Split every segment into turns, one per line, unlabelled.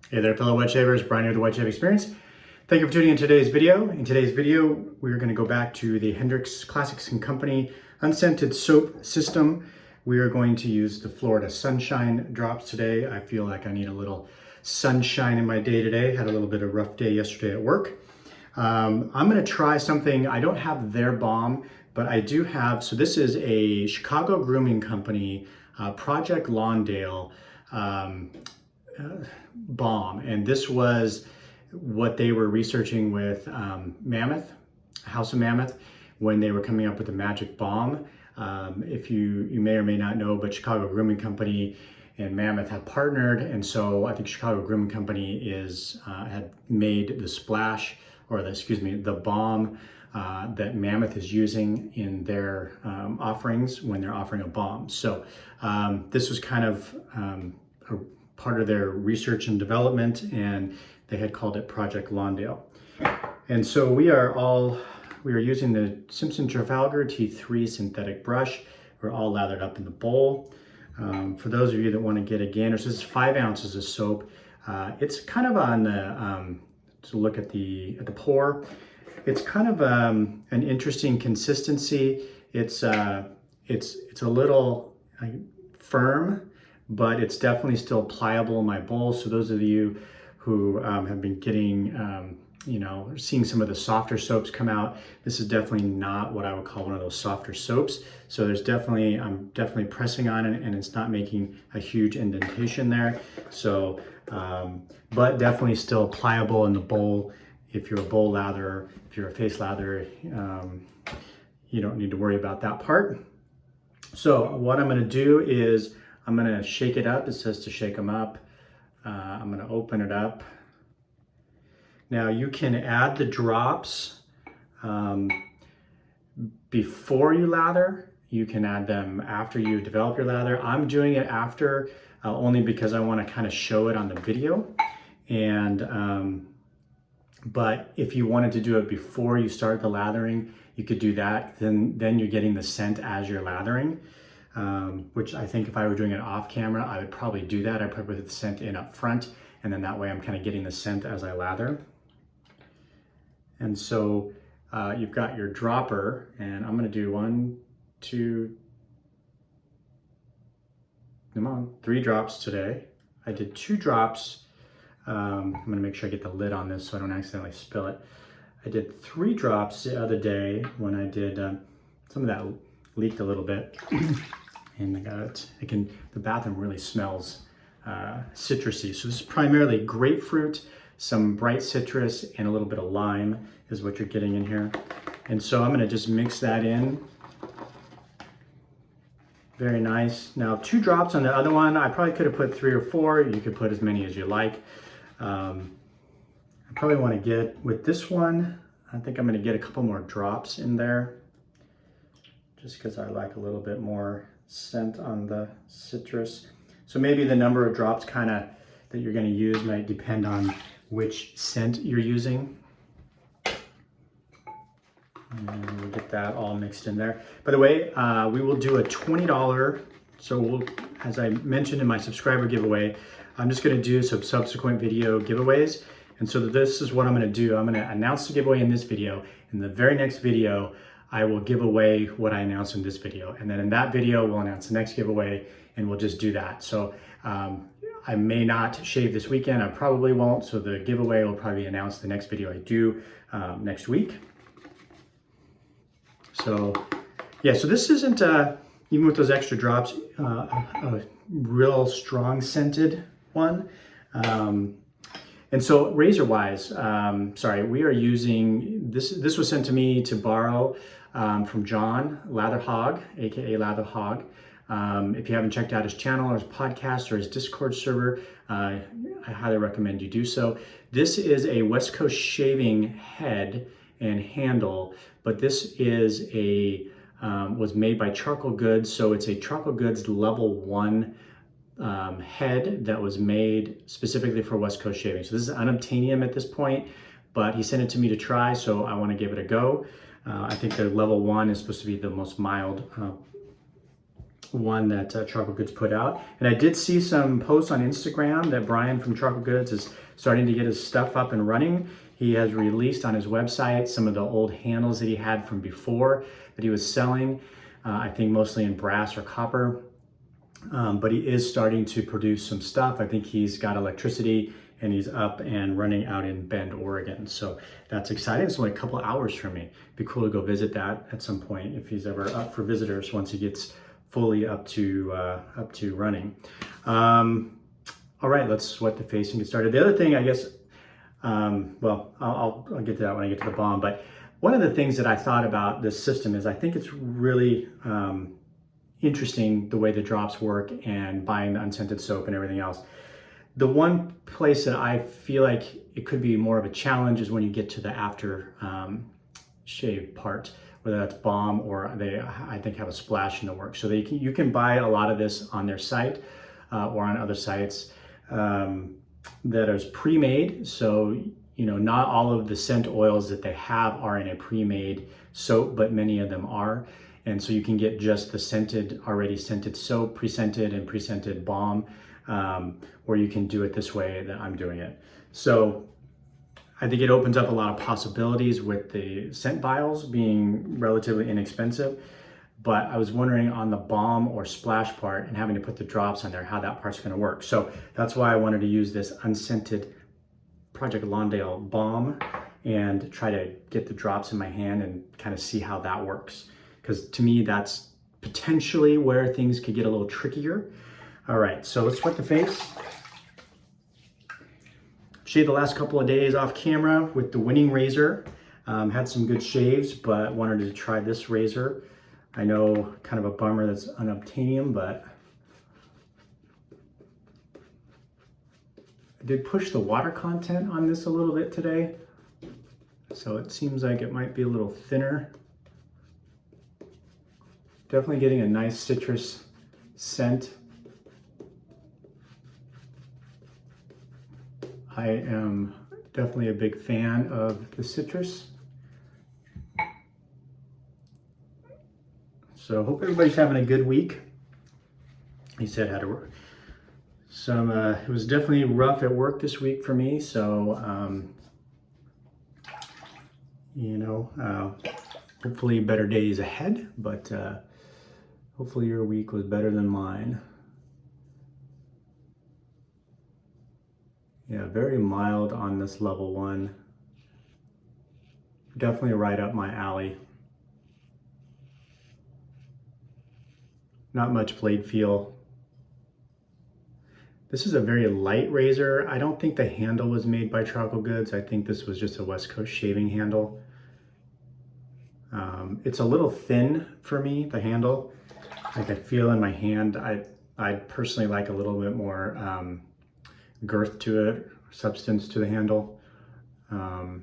Hey there, fellow wet shavers. Brian here with the Wet Shave Experience. Thank you for tuning in today's video. In today's video, we're going to go back to the Hendrix Classics & Company unscented soap system. We are going to use the Florida Sunshine drops today. I feel like I need a little sunshine in my day today. Had a little bit of a rough day yesterday at work. I'm going to try something. I don't have their balm, but I do have, so this is a Chicago Grooming Company, Project Lawndale balm, and this was what they were researching with Mammoth, House of Mammoth, when they were coming up with the magic balm. If you may or may not know, but Chicago Grooming Company and Mammoth have partnered, and so I think Chicago Grooming Company had made the splash, or the balm that Mammoth is using in their offerings when they're offering a balm. So this was kind of a part of their research and development, and they had called it Project Lawndale. And so we are using the Simpson Trafalgar T3 synthetic brush. We're all lathered up in the bowl. For those of you that want to get a gander, so this is 5 ounces of soap. It's kind of on the, to look at the pour, it's kind of an interesting consistency. It's a little firm, but it's definitely still pliable in my bowl. So those of you who have been getting, seeing some of the softer soaps come out, this is definitely not what I would call one of those softer soaps. So I'm definitely pressing on it, and it's not making a huge indentation there. So, but definitely still pliable in the bowl. If you're a bowl latherer, if you're a face latherer, you don't need to worry about that part. So what I'm gonna do is I'm gonna shake it up. It says to shake them up. I'm gonna open it up. Now you can add the drops before you lather. You can add them after you develop your lather. I'm doing it after only because I wanna kind of show it on the video. And but if you wanted to do it before you start the lathering, you could do that. Then you're getting the scent as you're lathering. Which I think if I were doing it off camera, I would probably do that. I'd probably put the scent in up front, and then that way I'm kind of getting the scent as I lather. And so you've got your dropper, and I'm gonna do 3 drops today. I did 2 drops. I'm gonna make sure I get the lid on this so I don't accidentally spill it. I did 3 drops the other day when I did, some of that leaked a little bit. And I got it. The bathroom really smells citrusy. So this is primarily grapefruit, some bright citrus, and a little bit of lime is what you're getting in here. And so I'm gonna just mix that in. Very nice. Now 2 drops on the other one. I probably could have put 3 or 4. You could put as many as you like. I probably wanna get, with this one, I think I'm gonna get a couple more drops in there, just because I like a little bit more scent on the citrus. So maybe the number of drops that you're going to use might depend on which scent you're using. And we'll get that all mixed in there. By the way, we will do a $20, so as I mentioned in my subscriber giveaway, I'm just going to do some subsequent video giveaways. And so this is what I'm going to do. I'm going to announce the giveaway in this video. In the very next video, I will give away what I announced in this video. And then in that video, we'll announce the next giveaway, and we'll just do that. So I may not shave this weekend. I probably won't. So the giveaway will probably be announced the next video I do next week. So yeah, so this isn't, even with those extra drops, a real strong scented one. And so razor-wise, we are using, this was sent to me to borrow from John Latherhog, aka Latherhog. If you haven't checked out his channel or his podcast or his Discord server, I highly recommend you do so. This is a West Coast shaving head and handle, but this is was made by Charcoal Goods, so it's a Charcoal Goods level 1 head that was made specifically for West Coast shaving. So this is unobtainium at this point, but he sent it to me to try, so I want to give it a go. I think the level 1 is supposed to be the most mild one that Charcoal Goods put out. And I did see some posts on Instagram that Brian from Charcoal Goods is starting to get his stuff up and running. He has released on his website some of the old handles that he had from before that he was selling, I think mostly in brass or copper. But he is starting to produce some stuff. I think he's got electricity and he's up and running out in Bend, Oregon. So that's exciting. It's only a couple hours from me. It'd be cool to go visit that at some point if he's ever up for visitors once he gets fully up to running. All right, let's sweat the face and get started. The other thing, I guess, well, I'll get to that when I get to the balm. But one of the things that I thought about this system is I think it's really interesting the way the drops work and buying the unscented soap and everything else. The one place that I feel like it could be more of a challenge is when you get to the after shave part, whether that's balm or they, I think, have a splash in the works. So you can buy a lot of this on their site or on other sites that is pre-made. So, not all of the scent oils that they have are in a pre-made soap, but many of them are. And so you can get just the already scented soap, pre-scented and pre-scented balm, or you can do it this way that I'm doing it. So I think it opens up a lot of possibilities with the scent vials being relatively inexpensive. But I was wondering on the balm or splash part and having to put the drops on there, how that part's gonna work. So that's why I wanted to use this unscented Project Lawndale balm and try to get the drops in my hand and kind of see how that works. Because to me, that's potentially where things could get a little trickier. All right, so let's sweat the face. Shaved the last couple of days off camera with the Winning razor. Had some good shaves, but wanted to try this razor. I know, kind of a bummer that's unobtainium, but I did push the water content on this a little bit today. So it seems like it might be a little thinner. Definitely getting a nice citrus scent. I am definitely a big fan of the citrus. So hope everybody's having a good week. He said had to some, it was definitely rough at work this week for me. So, hopefully better days ahead, but hopefully your week was better than mine. Yeah, very mild on this level 1. Definitely right up my alley. Not much blade feel. This is a very light razor. I don't think the handle was made by Charcoal Goods. I think this was just a West Coast shaving handle. It's a little thin for me, the handle. Like I feel in my hand, I personally like a little bit more girth to it, substance to the handle. I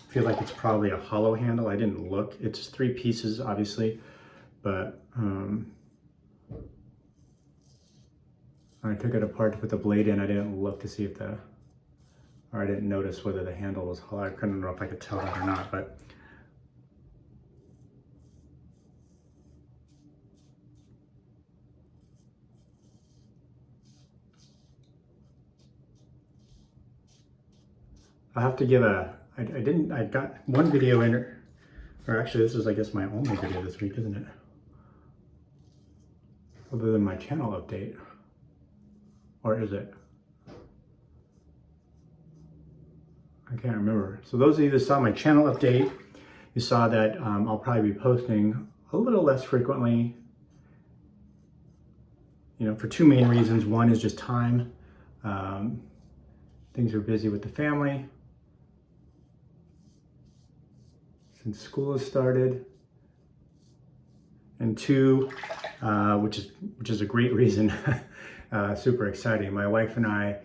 feel like it's probably a hollow handle. I didn't look. It's 3 pieces, obviously, but I took it apart to put the blade in. I didn't look to see if or I didn't notice whether the handle was hollow. I couldn't know if I could tell that or not, but I have to give I got one video in, or actually this is, I guess, my only video this week, isn't it? Other than my channel update. Or is it? I can't remember. So those of you that saw my channel update, you saw that I'll probably be posting a little less frequently, for 2 main reasons. One is just time. Things are busy with the family since school has started. And 2, which is a great reason, super exciting. My wife and I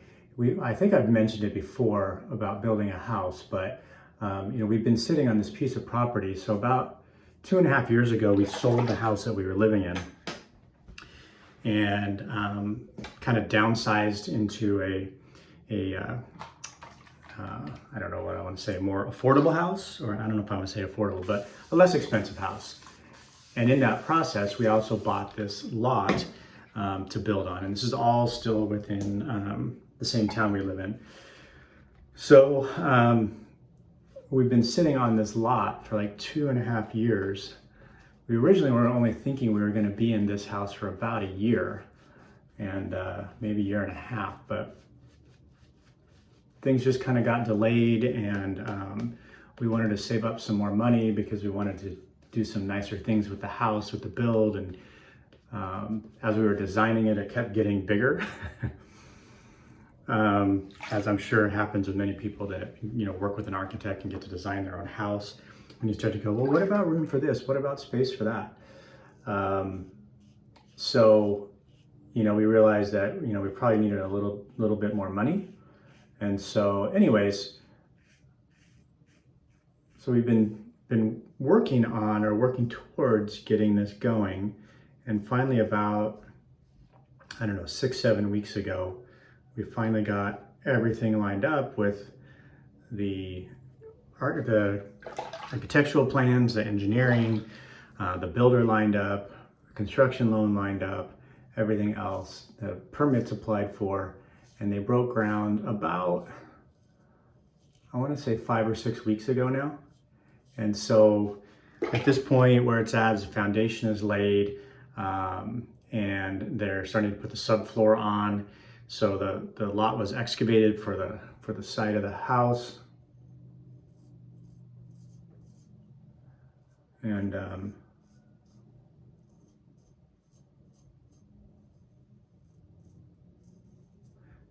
think I've mentioned it before about building a house, but we've been sitting on this piece of property. So about 2.5 years ago, we sold the house that we were living in and kind of downsized into I don't know what I want to say, more affordable house, or I don't know if I want to say affordable, but a less expensive house. And in that process, we also bought this lot to build on. And this is all still within the same town we live in. So we've been sitting on this lot for like 2.5 years. We originally were only thinking we were going to be in this house for about a year and maybe a year and a half, but things just kind of got delayed, and we wanted to save up some more money because we wanted to do some nicer things with the house, with the build. And as we were designing it, it kept getting bigger. As I'm sure happens with many people that, you know, work with an architect and get to design their own house. And you start to go, well, what about room for this? What about space for that? So, you know, we realized that, you know, we probably needed a little bit more money. And so anyways, so we've been working on or working towards getting this going. And finally about, I don't know, 6-7 weeks ago, we finally got everything lined up with the architectural plans, the engineering, the builder lined up, construction loan lined up, everything else, the permits applied for, and they broke ground about, I want to say 5 or 6 weeks ago now. And so at this point where it's at, the foundation is laid, and they're starting to put the subfloor on. So the lot was excavated for the side of the house. And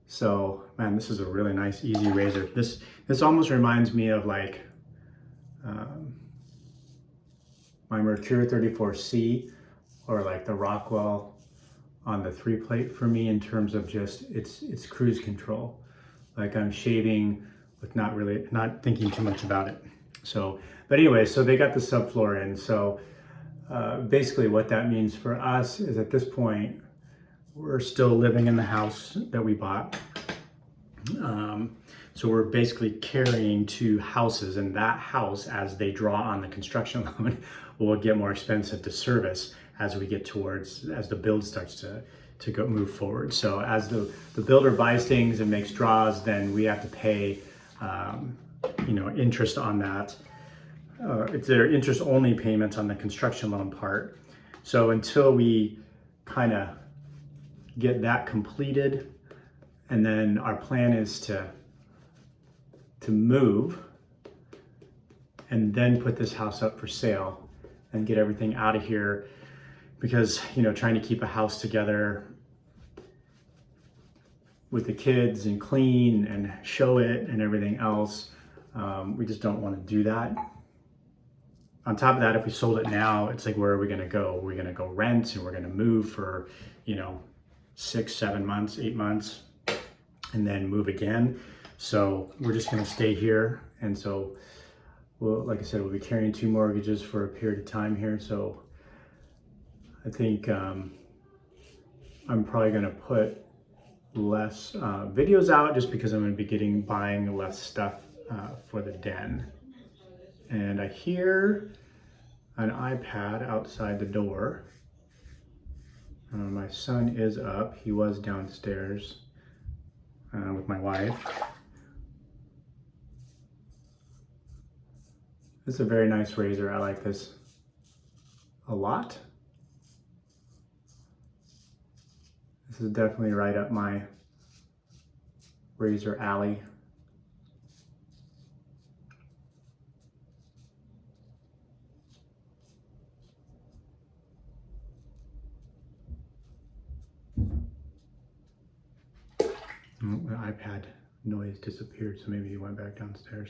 so, man, this is a really nice, easy razor. This almost reminds me of like my Mercure 34C, or like the Rockwell on the 3-plate for me, in terms of just it's cruise control. Like I'm shaving with not thinking too much about it. So, but anyway, so they got the subfloor in. So basically what that means for us is at this point, we're still living in the house that we bought. So we're basically carrying 2 houses, and that house, as they draw on the construction loan, will get more expensive to service as we get towards, as the build starts to move forward. So as the builder buys things and makes draws, then we have to pay, you know, interest on that. It's their interest only payments on the construction loan part. So until we kind of get that completed, and then our plan is to move and then put this house up for sale and get everything out of here, because, you know, trying to keep a house together with the kids and clean and show it and everything else, we just don't want to do that. On top of that, if we sold it now, it's like, where are we going to go? We're going to go rent, and we're going to move for, you know, 6, 7 months, 8 months, and then move again. So we're just going to stay here. And so, well, like I said, we'll be carrying 2 mortgages for a period of time here. So I think I'm probably going to put less videos out, just because I'm going to be buying less stuff for the den. And I hear an iPad outside the door. My son is up. He was downstairs with my wife. This is a very nice razor. I like this a lot. This is definitely right up my razor alley. The iPad noise disappeared, so maybe he went back downstairs.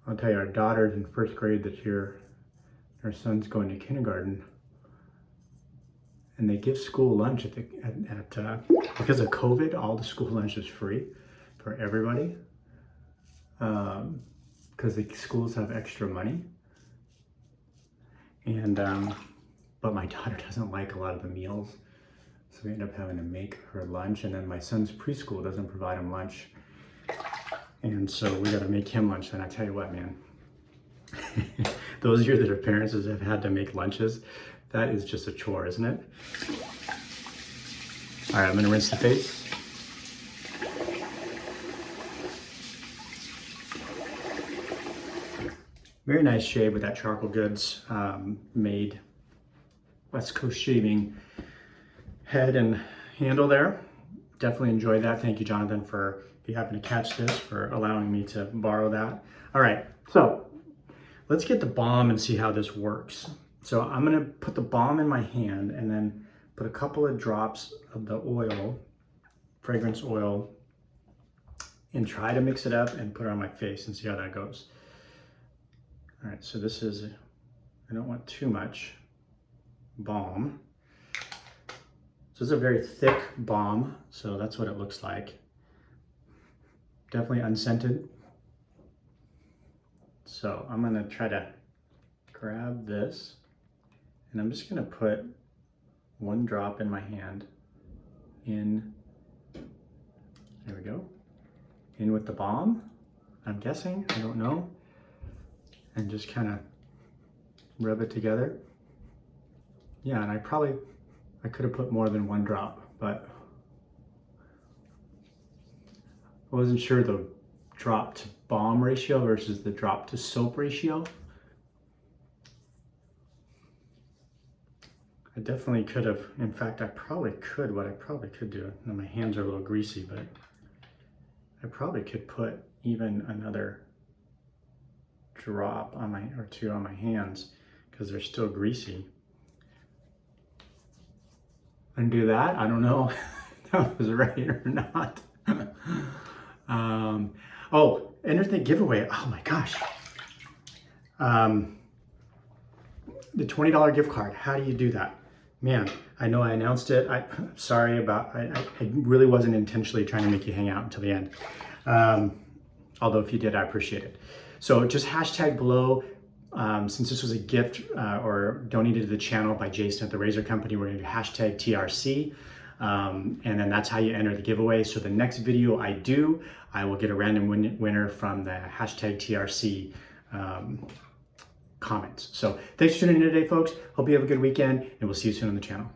I'll tell you, our daughter's in 1st grade this year. Our son's going to kindergarten, and they give school lunch because of COVID. All the school lunch is free for everybody, because the schools have extra money. And but my daughter doesn't like a lot of the meals, so we end up having to make her lunch. And then my son's preschool doesn't provide him lunch, and so we got to make him lunch. And I tell you what, man, Those of you that are parents that have had to make lunches, that is just a chore, isn't it? All right, I'm gonna rinse the face. Very nice shave with that Charcoal Goods made West Coast shaving head and handle there. Definitely enjoyed that. Thank you, Jonathan, for, if you happen to catch this, for allowing me to borrow that. All right, so let's get the balm and see how this works. So I'm gonna put the balm in my hand and then put a couple of drops of the oil, fragrance oil, and try to mix it up and put it on my face and see how that goes. All right, so this is, I don't want too much balm. So this is a very thick balm, so that's what it looks like. Definitely unscented. So I'm gonna try to grab this, and I'm just gonna put one drop in my hand in, there we go, in with the balm, I'm guessing, I don't know, and just kind of rub it together. Yeah, and I could have put more than one drop, but I wasn't sure the drop to balm ratio versus the drop to soap ratio. I definitely could have, in fact, what I probably could do, now my hands are a little greasy, but I probably could put even another drop on or two on my hands because they're still greasy. And do that, I don't know if that was right or not. Oh, enter the giveaway. Oh my gosh. The $20 gift card, how do you do that? Man, I know I announced it. I'm sorry about, I really wasn't intentionally trying to make you hang out until the end. Although if you did, I appreciate it. So just hashtag below, since this was a gift or donated to the channel by Jason at the Razor Company, we're gonna do hashtag TRC. And then that's how you enter the giveaway. So the next video I do, I will get a random winner from the hashtag TRC comments. So thanks for tuning in today, folks. Hope you have a good weekend, and we'll see you soon on the channel.